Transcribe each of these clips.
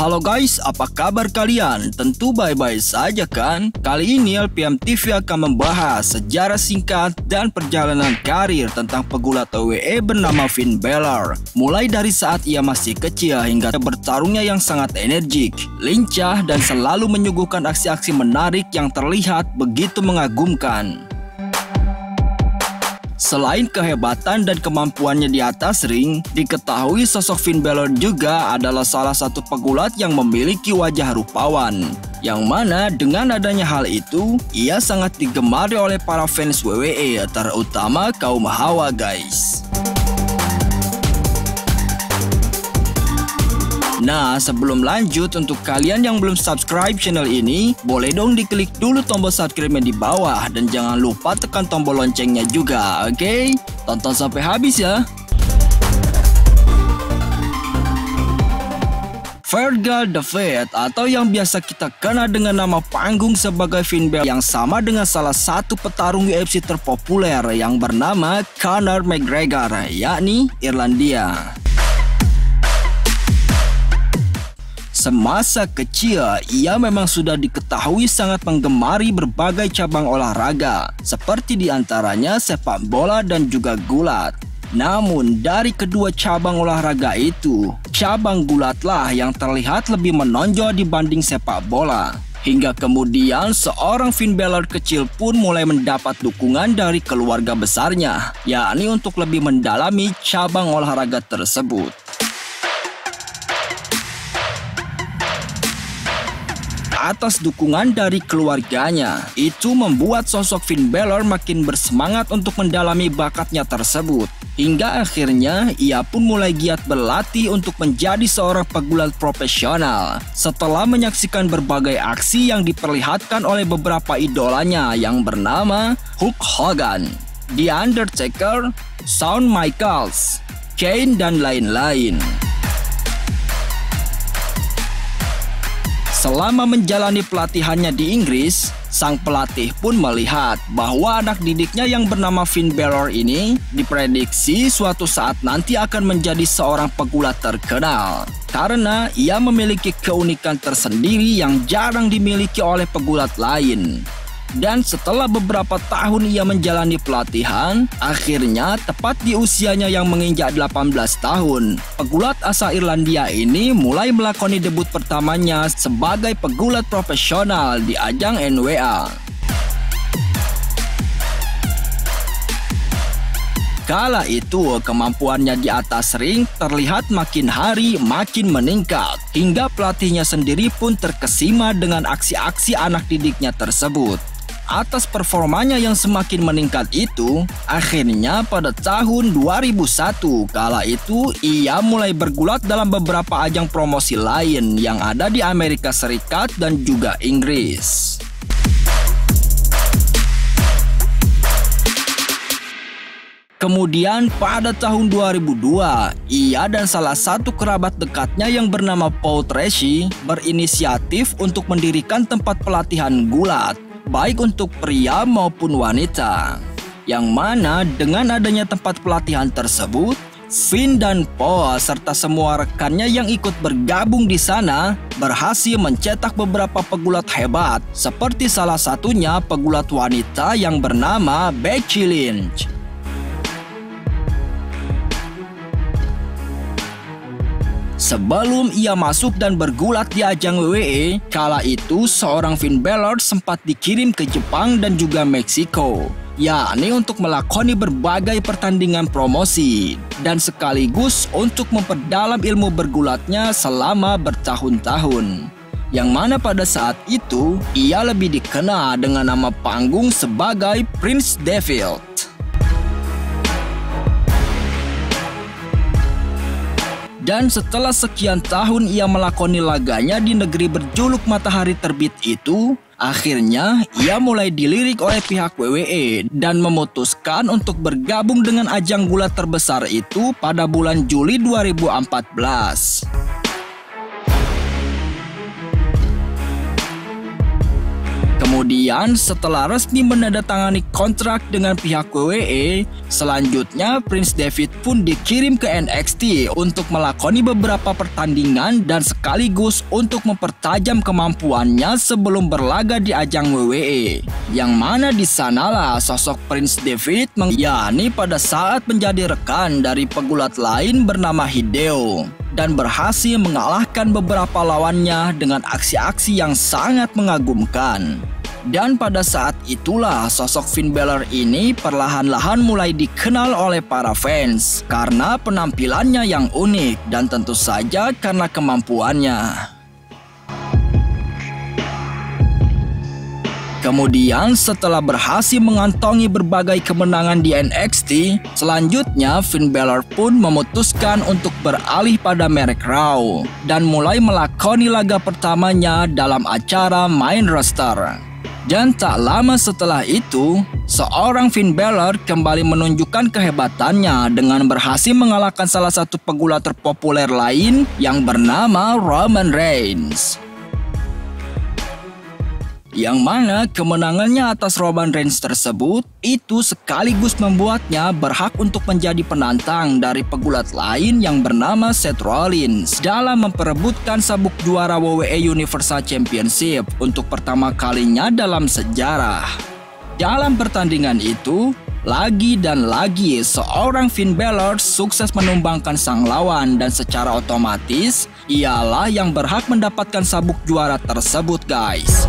Halo guys, apa kabar kalian? Tentu baik-baik saja kan? Kali ini LPM TV akan membahas sejarah singkat dan perjalanan karir tentang pegulat WWE bernama Finn Balor. Mulai dari saat ia masih kecil hingga bertarungnya yang sangat energik, lincah, dan selalu menyuguhkan aksi-aksi menarik yang terlihat begitu mengagumkan. Selain kehebatan dan kemampuannya di atas ring, diketahui sosok Finn Balor juga adalah salah satu pegulat yang memiliki wajah rupawan. Yang mana dengan adanya hal itu, ia sangat digemari oleh para fans WWE, terutama kaum hawa guys. Nah, sebelum lanjut, untuk kalian yang belum subscribe channel ini, boleh dong diklik dulu tombol subscribe-nya di bawah dan jangan lupa tekan tombol loncengnya juga, oke? Tonton sampai habis ya. Fergal the Fat, atau yang biasa kita kenal dengan nama panggung sebagai Finn Balor, yang sama dengan salah satu petarung UFC terpopuler yang bernama Conor McGregor, yakni Irlandia. Semasa kecil, ia memang sudah diketahui sangat menggemari berbagai cabang olahraga, seperti diantaranya sepak bola dan juga gulat. Namun, dari kedua cabang olahraga itu, cabang gulatlah yang terlihat lebih menonjol dibanding sepak bola. Hingga kemudian seorang Finn Balor kecil pun mulai mendapat dukungan dari keluarga besarnya, yakni untuk lebih mendalami cabang olahraga tersebut. Atas dukungan dari keluarganya, itu membuat sosok Finn Balor makin bersemangat untuk mendalami bakatnya tersebut. Hingga akhirnya ia pun mulai giat berlatih untuk menjadi seorang pegulat profesional. Setelah menyaksikan berbagai aksi yang diperlihatkan oleh beberapa idolanya yang bernama Hulk Hogan, The Undertaker, Shawn Michaels, Kane, dan lain-lain. Selama menjalani pelatihannya di Inggris, sang pelatih pun melihat bahwa anak didiknya yang bernama Finn Balor ini diprediksi suatu saat nanti akan menjadi seorang pegulat terkenal. Karena ia memiliki keunikan tersendiri yang jarang dimiliki oleh pegulat lain. Dan setelah beberapa tahun ia menjalani pelatihan, akhirnya tepat di usianya yang menginjak 18 tahun, pegulat asal Irlandia ini mulai melakoni debut pertamanya sebagai pegulat profesional di ajang NWA. Kala itu kemampuannya di atas ring terlihat makin hari makin meningkat, hingga pelatihnya sendiri pun terkesima dengan aksi-aksi anak didiknya tersebut. Atas performanya yang semakin meningkat itu, akhirnya pada tahun 2001 kala itu ia mulai bergulat dalam beberapa ajang promosi lain yang ada di Amerika Serikat dan juga Inggris. Kemudian pada tahun 2002, ia dan salah satu kerabat dekatnya yang bernama Paul Tracy berinisiatif untuk mendirikan tempat pelatihan gulat, baik untuk pria maupun wanita. Yang mana dengan adanya tempat pelatihan tersebut, Finn dan Paul serta semua rekannya yang ikut bergabung di sana berhasil mencetak beberapa pegulat hebat, seperti salah satunya pegulat wanita yang bernama Becky Lynch. Sebelum ia masuk dan bergulat di ajang WWE, kala itu seorang Finn Balor sempat dikirim ke Jepang dan juga Meksiko, yakni untuk melakoni berbagai pertandingan promosi dan sekaligus untuk memperdalam ilmu bergulatnya selama bertahun-tahun. Yang mana pada saat itu ia lebih dikenal dengan nama panggung sebagai Prince Devilt. Dan setelah sekian tahun ia melakoni laganya di negeri berjuluk matahari terbit itu, akhirnya ia mulai dilirik oleh pihak WWE dan memutuskan untuk bergabung dengan ajang gulat terbesar itu pada bulan Juli 2014. Kemudian setelah resmi menandatangani kontrak dengan pihak WWE, selanjutnya Prince Devitt pun dikirim ke NXT untuk melakoni beberapa pertandingan dan sekaligus untuk mempertajam kemampuannya sebelum berlaga di ajang WWE. Yang mana di sanalah sosok Prince Devitt yakni pada saat menjadi rekan dari pegulat lain bernama Hideo dan berhasil mengalahkan beberapa lawannya dengan aksi-aksi yang sangat mengagumkan. Dan pada saat itulah sosok Finn Balor ini perlahan-lahan mulai dikenal oleh para fans karena penampilannya yang unik dan tentu saja karena kemampuannya. Kemudian setelah berhasil mengantongi berbagai kemenangan di NXT, selanjutnya Finn Balor pun memutuskan untuk beralih pada merek Raw dan mulai melakoni laga pertamanya dalam acara Main Roster. Dan tak lama setelah itu, seorang Finn Balor kembali menunjukkan kehebatannya dengan berhasil mengalahkan salah satu pegulat terpopuler lain yang bernama Roman Reigns. Yang mana kemenangannya atas Roman Reigns tersebut itu sekaligus membuatnya berhak untuk menjadi penantang dari pegulat lain yang bernama Seth Rollins dalam memperebutkan sabuk juara WWE Universal Championship untuk pertama kalinya dalam sejarah. Dalam pertandingan itu, lagi dan lagi seorang Finn Balor sukses menumbangkan sang lawan dan secara otomatis ialah yang berhak mendapatkan sabuk juara tersebut, guys.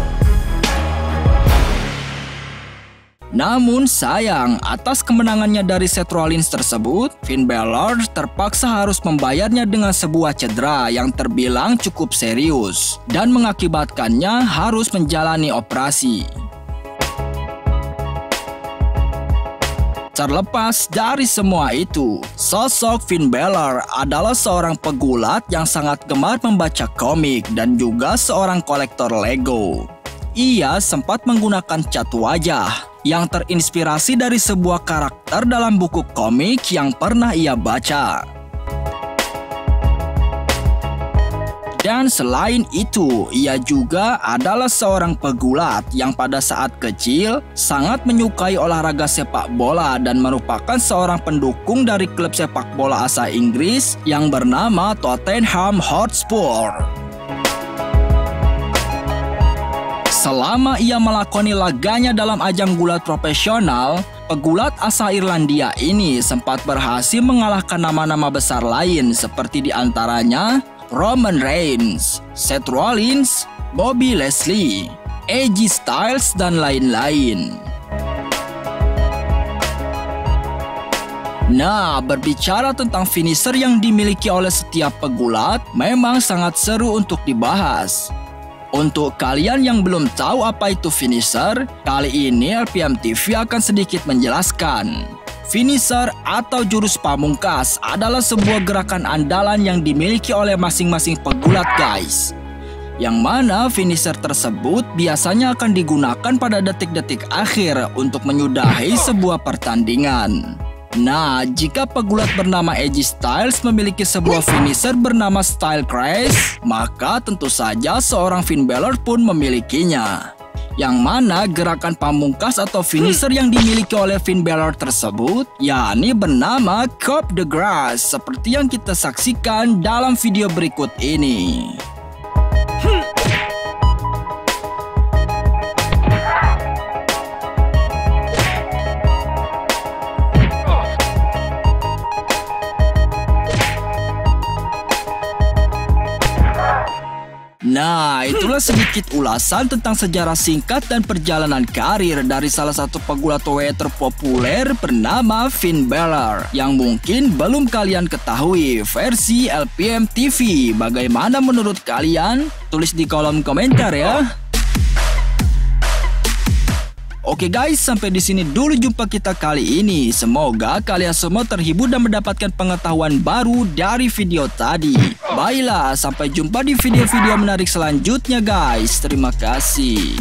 Namun sayang, atas kemenangannya dari Seth Rollins tersebut, Finn Balor terpaksa harus membayarnya dengan sebuah cedera yang terbilang cukup serius dan mengakibatkannya harus menjalani operasi. Terlepas dari semua itu, sosok Finn Balor adalah seorang pegulat yang sangat gemar membaca komik dan juga seorang kolektor Lego. Ia sempat menggunakan cat wajah yang terinspirasi dari sebuah karakter dalam buku komik yang pernah ia baca. Dan selain itu, ia juga adalah seorang pegulat yang pada saat kecil sangat menyukai olahraga sepak bola dan merupakan seorang pendukung dari klub sepak bola asal Inggris yang bernama Tottenham Hotspur. Selama ia melakoni laganya dalam ajang gulat profesional, pegulat asal Irlandia ini sempat berhasil mengalahkan nama-nama besar lain seperti diantaranya Roman Reigns, Seth Rollins, Bobby Lashley, AJ Styles, dan lain-lain. Nah, berbicara tentang finisher yang dimiliki oleh setiap pegulat memang sangat seru untuk dibahas. Untuk kalian yang belum tahu apa itu finisher, kali ini LPM TV akan sedikit menjelaskan. Finisher atau jurus pamungkas adalah sebuah gerakan andalan yang dimiliki oleh masing-masing pegulat, guys. Yang mana finisher tersebut biasanya akan digunakan pada detik-detik akhir untuk menyudahi sebuah pertandingan. Nah, jika pegulat bernama AJ Styles memiliki sebuah finisher bernama Style Crash, maka tentu saja seorang Finn Balor pun memilikinya. Yang mana gerakan pamungkas atau finisher yang dimiliki oleh Finn Balor tersebut yakni bernama Coup de Grace, seperti yang kita saksikan dalam video berikut ini. Nah, itulah sedikit ulasan tentang sejarah singkat dan perjalanan karir dari salah satu pegulat WWE terpopuler bernama Finn Balor yang mungkin belum kalian ketahui versi LPM TV. Bagaimana menurut kalian? Tulis di kolom komentar ya. Oke guys, sampai di sini dulu jumpa kita kali ini. Semoga kalian semua terhibur dan mendapatkan pengetahuan baru dari video tadi. Baiklah, sampai jumpa di video-video menarik selanjutnya guys. Terima kasih.